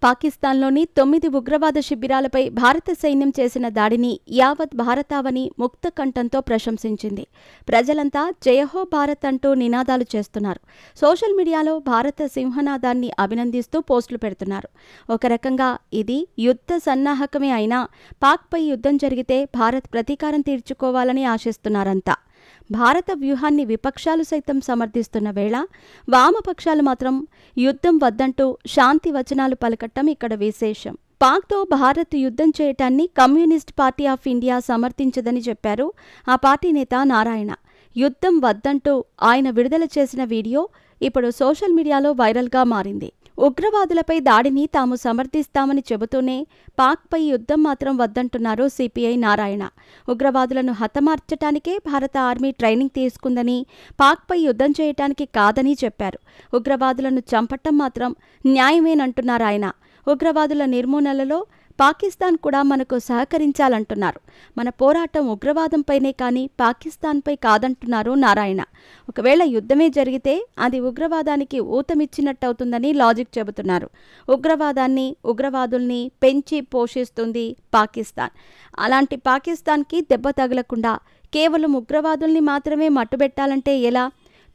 పాకిస్తాన్లోని 9 ఉగ్రవాద శిబిరాలపై భారత సైన్యం చేసిన దాడిని యావత్ భారతావని ముక్త కంఠంతో ప్రశంసించింది. ప్రజలంతా జయహో భారత్ అంటూ నినాదాలు చేస్తున్నారు. సోషల్ మీడియాలో భారత సింహనాదాన్ని అభినందిస్తూ పోస్టులు పెడుతున్నారు. ఒక రకంగా ఇది యుద్ధ సన్నాహకమే అయినా పాక్పై యుద్ధం జరిగితే భారత్ ప్రతీకారం తీర్చుకోవాలని ఆశిస్తున్నారంతా. భారత వ్యూహాన్ని విపక్షాలు సైతం సమర్థిస్తున్న వేళ వామపక్షాలు మాత్రం యుద్ధం వద్దంటూ శాంతి వచనాలు పలకట్టం ఇక్కడ విశేషం. పాక్తో భారత్ యుద్ధం చేయటాన్ని కమ్యూనిస్ట్ పార్టీ ఆఫ్ ఇండియా సమర్థించదని చెప్పారు ఆ పార్టీ నేత నారాయణ. యుద్ధం వద్దంటూ ఆయన విడుదల చేసిన వీడియో ఇప్పుడు సోషల్ మీడియాలో వైరల్గా మారింది. ఉగ్రవాదులపై దాడిని తాము సమర్థిస్తామని చెబుతూనే పాక్పై యుద్ధం మాత్రం వద్దంటున్నారు సిపిఐ నారాయణ. ఉగ్రవాదులను హతమార్చటానికే భారత ఆర్మీ ట్రైనింగ్ తీసుకుందని, పాక్పై యుద్ధం చేయటానికి కాదని చెప్పారు. ఉగ్రవాదులను చంపటం మాత్రం న్యాయమేనంటున్నారు ఆయన. ఉగ్రవాదుల నిర్మూలనలో పాకిస్తాన్ కూడా మనకు సహకరించాలంటున్నారు. మన పోరాటం ఉగ్రవాదంపైనే కానీ పాకిస్తాన్పై కాదంటున్నారు నారాయణ. ఒకవేళ యుద్ధమే జరిగితే అది ఉగ్రవాదానికి ఊతమిచ్చినట్టవుతుందని లాజిక్ చెబుతున్నారు. ఉగ్రవాదుల్ని పెంచి పోషిస్తుంది పాకిస్తాన్. అలాంటి పాకిస్తాన్కి దెబ్బ తగలకుండా కేవలం ఉగ్రవాదుల్ని మాత్రమే మట్టుబెట్టాలంటే ఎలా?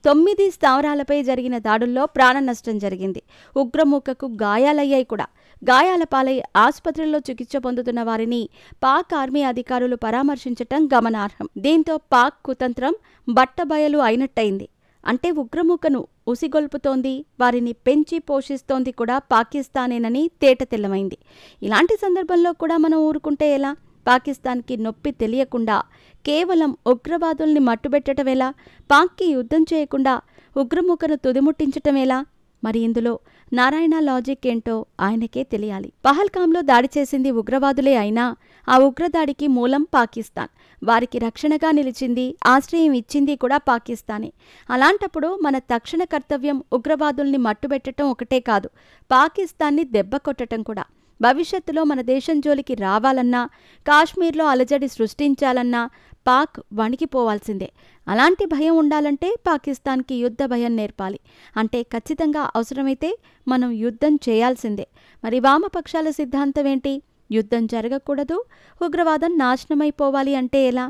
9 స్థావరాలపై జరిగిన దాడుల్లో ప్రాణ నష్టం జరిగింది. ఉగ్రమూకకు గాయాలయ్యాయి కూడా. గాయాల పాలై ఆసుపత్రుల్లో చికిత్స పొందుతున్న వారిని పాక్ ఆర్మీ అధికారులు పరామర్శించటం గమనార్హం. దీంతో పాక్ కుతంత్రం బట్టబయలు అయినట్టయింది. అంటే ఉగ్రమూకను ఉసిగొల్పుతోంది, వారిని పెంచి పోషిస్తోంది కూడా పాకిస్తానేనని తేటతెల్లమైంది. ఇలాంటి సందర్భంలో కూడా మనం ఊరుకుంటే ఎలా? పాకిస్తాన్కి నొప్పి తెలియకుండా కేవలం ఉగ్రవాదుల్ని మట్టుబెట్టటమేలా? పాక్కి యుద్ధం చేయకుండా ఉగ్రమూకను తుదిముట్టించటమేలా? మరి ఇందులో నారాయణ లాజిక్ ఏంటో ఆయనకే తెలియాలి. పహల్గాంలో దాడి చేసింది ఉగ్రవాదులే అయినా ఆ ఉగ్రదాడికి మూలం పాకిస్తాన్. వారికి రక్షణగా నిలిచింది, ఆశ్రయం ఇచ్చింది కూడా పాకిస్తానే. అలాంటప్పుడు మన తక్షణ కర్తవ్యం ఉగ్రవాదుల్ని మట్టుబెట్టడం ఒకటే కాదు, పాకిస్తాన్ని దెబ్బ కొట్టడం కూడా. భవిష్యత్తులో మన దేశం జోలికి రావాలన్నా, కాశ్మీర్లో అలజడి సృష్టించాలన్నా పాక్ వణికిపోవాల్సిందే. అలాంటి భయం ఉండాలంటే పాకిస్తాన్కి యుద్ధ భయం నేర్పాలి. అంటే ఖచ్చితంగా అవసరమైతే మనం యుద్ధం చేయాల్సిందే. మరి వామపక్షాల సిద్ధాంతం ఏంటి? యుద్ధం జరగకూడదు, ఉగ్రవాదం నాశనమైపోవాలి అంటే ఎలా?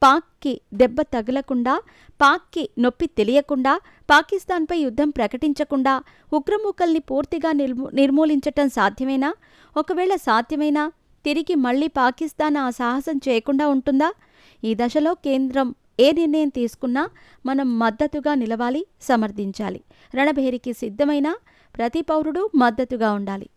పాక్కి దెబ్బ తగలకుండా, పాక్కి నొప్పి తెలియకుండా, పాకిస్తాన్పై యుద్ధం ప్రకటించకుండా ఉగ్రమూకల్ని పూర్తిగా నిర్మూలించటం సాధ్యమేనా? ఒకవేళ సాధ్యమైనా తిరిగి మళ్లీ పాకిస్తాన్ ఆ సాహసం చేయకుండా ఉంటుందా? ఈ దశలో కేంద్రం ఏ నిర్ణయం తీసుకున్నా మనం మద్దతుగా నిలవాలి, సమర్థించాలి. రణభేరికి సిద్ధమైన ప్రతి పౌరుడు మద్దతుగా ఉండాలి.